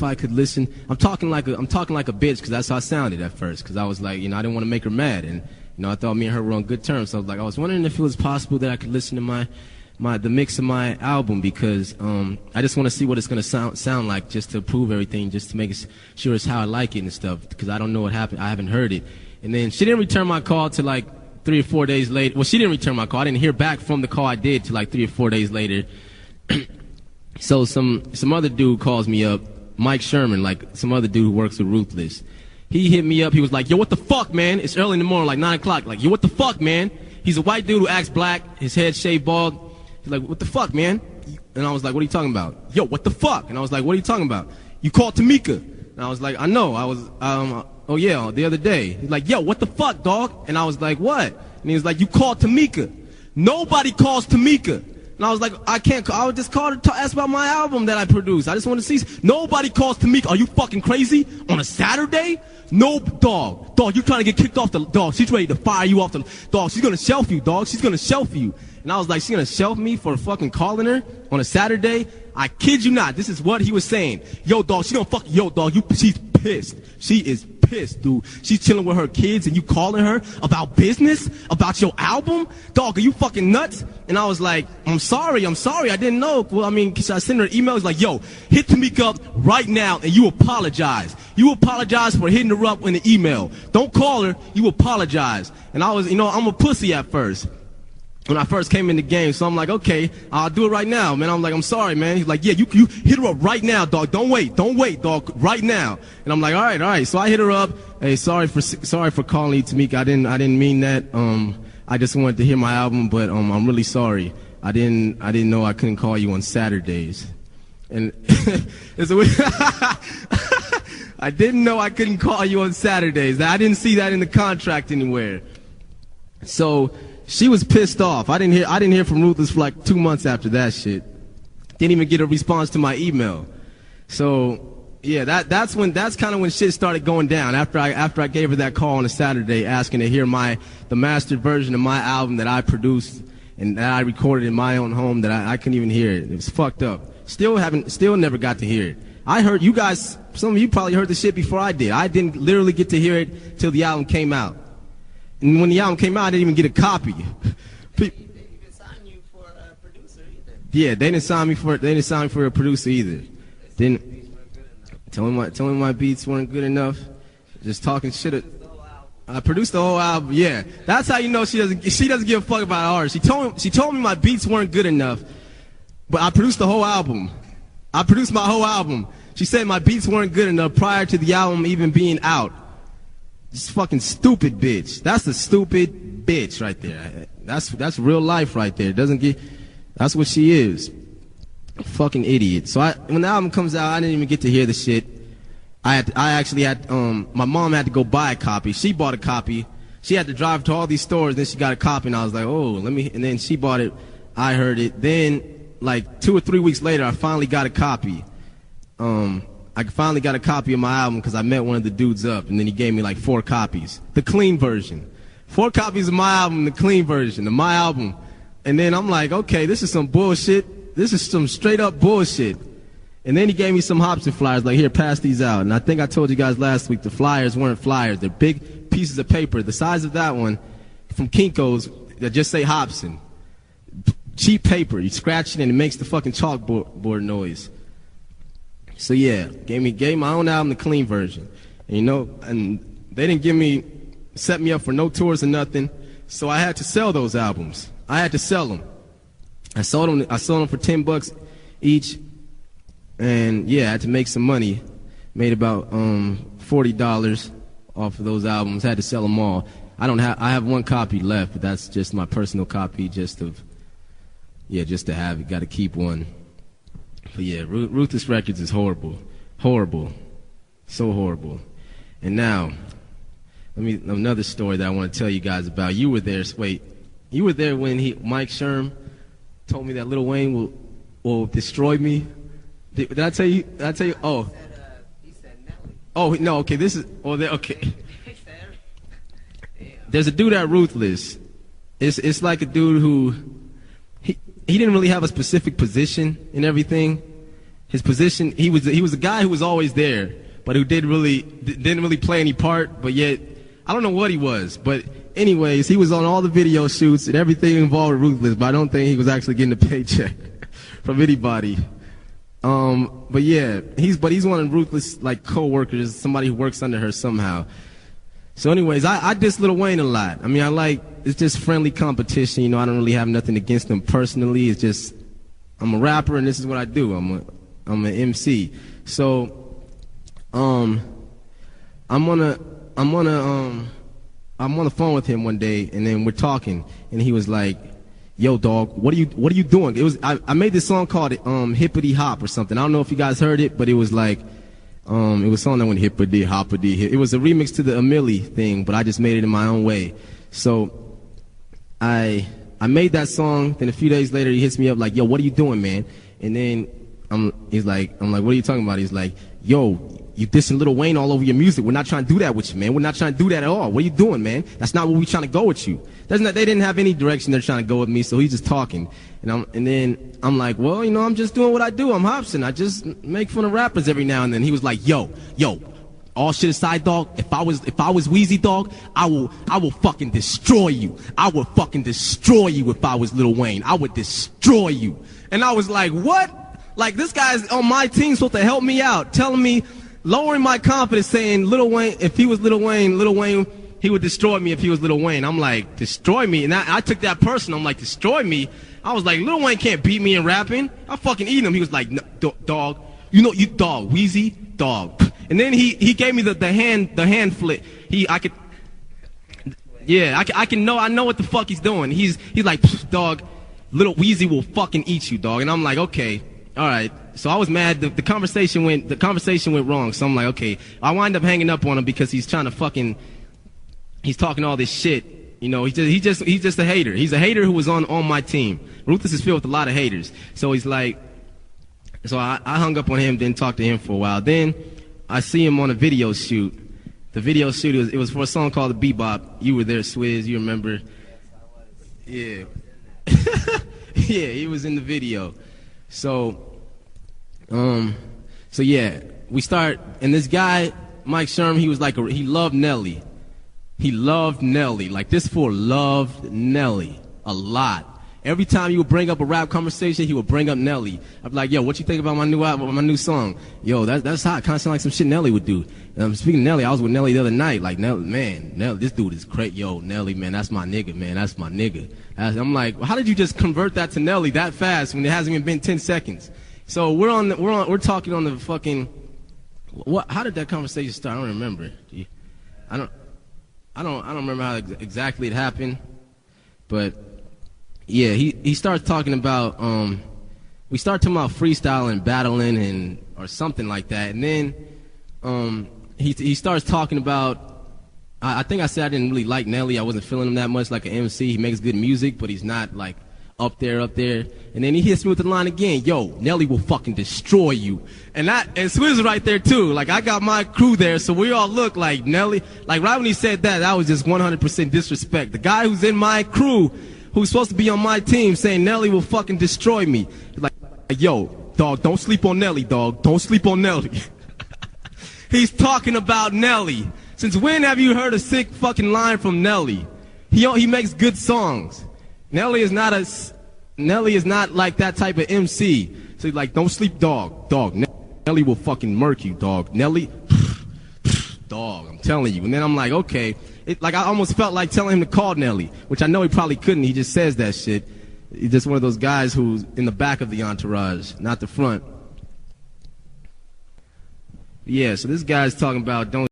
if I could listen. I'm talking like a bitch because that's how I sounded at first. Because I was like, I didn't want to make her mad, and I thought me and her were on good terms. So I was wondering if it was possible that I could listen to the mix of my album, because I just want to see what it's gonna sound like, just to prove everything, just to make sure it's how I like it and stuff. Because I don't know what happened. I haven't heard it. And then she didn't return my call till like 3 or 4 days later. Well, she didn't return my call. I didn't hear back from the call I did till like 3 or 4 days later. So some other dude calls me up, Mike Sherman, like some other dude who works with Ruthless. He hit me up. He was like, yo, what the fuck, man? It's early in the morning, like 9 o'clock. Like, yo, what the fuck, man? He's a white dude who acts black, his head shaved bald. He's like, what the fuck, man? And I was like, what are you talking about? Yo, what the fuck? And I was like, what are you talking about? You called Tamika. And I was like, I know. I was, oh yeah, the other day. He's like, yo, what the fuck, dog? And I was like, what? And he was like, you called Tamika. Nobody calls Tamika. And I was like, I can't call. I would just call her to ask about my album that I produced. I just want to see. Nobody calls Tamika. Are you fucking crazy? On a Saturday? No, dog. Dog, you trying to get kicked off the, dog, she's ready to fire you off the, dog, she's gonna shelf you, dog. She's gonna shelf you. And I was like, she's gonna shelf me for fucking calling her on a Saturday? I kid you not. This is what he was saying. Yo, dog, she gonna fuck, yo, dog, she's pissed. She is pissed, dude. She's chilling with her kids and you calling her about business? About your album? Dog, are you fucking nuts? And I was like, I'm sorry, I didn't know. Well, I mean, I sent her an email. It's like, yo, hit Tamika up right now and you apologize. You apologize for hitting her up in the email. Don't call her, you apologize. And I was, I'm a pussy at first. When I first came in the game, so I'm like, okay, I'll do it right now, man. I'm like, I'm sorry, man. He's like, yeah, you hit her up right now, dog. Don't wait, dog, right now. And I'm like, all right. So I hit her up. Hey, sorry for calling you, Tamika. I didn't mean that. I just wanted to hear my album, but I'm really sorry. I didn't know I couldn't call you on Saturdays. And it's a I didn't know I couldn't call you on Saturdays. I didn't see that in the contract anywhere. So she was pissed off. I didn't hear from Ruthless for like 2 months after that shit. Didn't even get a response to my email. So yeah, that's kind of when shit started going down. After I gave her that call on a Saturday asking to hear the mastered version of my album that I produced and that I recorded in my own home, that I couldn't even hear it. It was fucked up. Still never got to hear it. I heard you guys, some of you probably heard the shit before I did. I didn't literally get to hear it till the album came out. And when the album came out, I didn't even get a copy. They didn't even sign you for a producer either. Yeah, they didn't sign me for a producer either. Didn't tell me my beats weren't good enough. Just talking shit. I produced the whole album. Yeah, that's how you know she doesn't give a fuck about art. She told me my beats weren't good enough, but I produced the whole album. I produced my whole album. She said my beats weren't good enough prior to the album even being out. This fucking stupid bitch. That's a stupid bitch right there. That's real life right there. That's what she is. A fucking idiot. So when the album comes out, I didn't even get to hear the shit. I actually had my mom had to go buy a copy. She bought a copy. She had to drive to all these stores, then she got a copy, and I was like, oh, and then she bought it. I heard it. Then like 2 or 3 weeks later, I finally got a copy. I finally got a copy of my album because I met one of the dudes up, and then he gave me like 4 copies. The clean version. 4 copies of my album, the clean version of my album. And then I'm like, okay, this is some bullshit. This is some straight up bullshit. And then he gave me some Hopsin flyers, like, here, pass these out. And I think I told you guys last week the flyers weren't flyers. They're big pieces of paper, the size of that one, from Kinko's, that just say Hopsin. Cheap paper. You scratch it and it makes the fucking chalkboard noise. So yeah, gave my own album the clean version. And they didn't set me up for no tours or nothing. So I had to sell those albums. I had to sell them. I sold them for $10 each. And yeah, I had to make some money. Made about $40 off of those albums. Had to sell them all. I have 1 copy left, but that's just my personal copy, just to have it. Got to keep one. But yeah, Ruthless Records is horrible. Horrible. So horrible. And now, another story that I want to tell you guys about. You were there, you were there when Mike Sherm told me that Lil Wayne will destroy me? Did I tell you? Oh. He said Nelly. Oh, no, okay, okay. There's a dude at Ruthless. It's like a dude who, he didn't really have a specific position in everything. his position, he was a guy who was always there, but who didn't really play any part, but yet, I don't know what he was, but anyways, he was on all the video shoots and everything involved with Ruthless, but I don't think he was actually getting a paycheck from anybody. But yeah, he's one of Ruthless, like, co-workers, somebody who works under her somehow. So anyways, I diss Lil Wayne a lot. I mean, it's just friendly competition, you know, I don't really have nothing against him personally, it's just, I'm a rapper and this is what I do, I'm an MC. So, I'm on the phone with him one day, and then we're talking, and he was like, "Yo, dog, what are you doing?" I made this song called Hippity Hop or something. I don't know if you guys heard it, but it was like, it was something that went hippity hoppity. It was a remix to the Amelie thing, but I just made it in my own way. So, I made that song. Then a few days later, he hits me up like, "Yo, what are you doing, man?" And then I'm like, "What are you talking about?" He's like, "Yo, you dissing Lil Wayne all over your music. We're not trying to do that with you, man. We're not trying to do that at all. What are you doing, man? That's not where we're trying to go with you." They didn't have any direction they're trying to go with me, so he's just talking. And then I'm like, "Well, you know, I'm just doing what I do. I'm Hopsin. I just make fun of rappers every now and then." He was like, yo, all shit aside, dog, if I was Weezy, dog, I will fucking destroy you. I would fucking destroy you if I was Lil Wayne. I would destroy you. And I was like, what? Like, this guy's on my team supposed to help me out, telling me, lowering my confidence, saying Lil Wayne, if he was Lil Wayne, he would destroy me if he was Lil Wayne. I'm like, destroy me? And I took that personal. I'm like, destroy me? I was like, Lil Wayne can't beat me in rapping. I'll fucking eat him. He was like, no, dog, you know, you dog, Weezy, dog. And then he gave me the hand flip. I know what the fuck he's doing. He's like, dog, little Weezy will fucking eat you, dog. And I'm like, okay, all right. So I was mad. The conversation went wrong. So I'm like, okay. I wind up hanging up on him because he's trying to he's talking all this shit. You know, he's just a hater. He's a hater who was on my team. Ruthless is filled with a lot of haters. So he's like, so I hung up on him, didn't talk to him for a while. Then I see him on a video shoot. The video shoot, it was for a song called The Bebop. You were there, Swizz, you remember? Yeah. Yeah, he was in the video. So yeah, we start, and this guy, Mike Sherm, he was like, he loved Nelly. He loved Nelly. Like, this fool loved Nelly a lot. Every time he would bring up a rap conversation, he would bring up Nelly. I'd be like, yo, what you think about my new album, my new song? Yo, that's hot. Kind of sound like some shit Nelly would do. Speaking of Nelly, I was with Nelly the other night. Like, Nelly, this dude is great. Yo, Nelly, man, that's my nigga, man. That's my nigga. I'm like, how did you just convert that to Nelly that fast when it hasn't even been 10 seconds? So we're talking on the fucking, how did that conversation start? I don't remember. I don't remember how exactly it happened, but yeah, he starts talking about, we start talking about freestyling, battling, or something like that, and then he starts talking about, I think I said I didn't really like Nelly. I wasn't feeling him that much like an MC. He makes good music, but he's not like up there. And then he hits me with the line again, yo, Nelly will fucking destroy you. And Swizz is right there too. Like, I got my crew there, so we all look like Nelly. Like, right when he said that was just 100% disrespect. The guy who's in my crew, who's supposed to be on my team, saying Nelly will fucking destroy me. Like, yo, dog, don't sleep on Nelly, dog. Don't sleep on Nelly. He's talking about Nelly. Since when have you heard a sick fucking line from Nelly? He makes good songs. Nelly is not like that type of MC. So he's like, don't sleep, dog. Nelly will fucking murk you, dog. Nelly, dog, I'm telling you. And then I'm like, okay. I almost felt like telling him to call Nelly, which I know he probably couldn't. He just says that shit. He's just one of those guys who's in the back of the entourage, not the front. Yeah, so this guy's talking about don't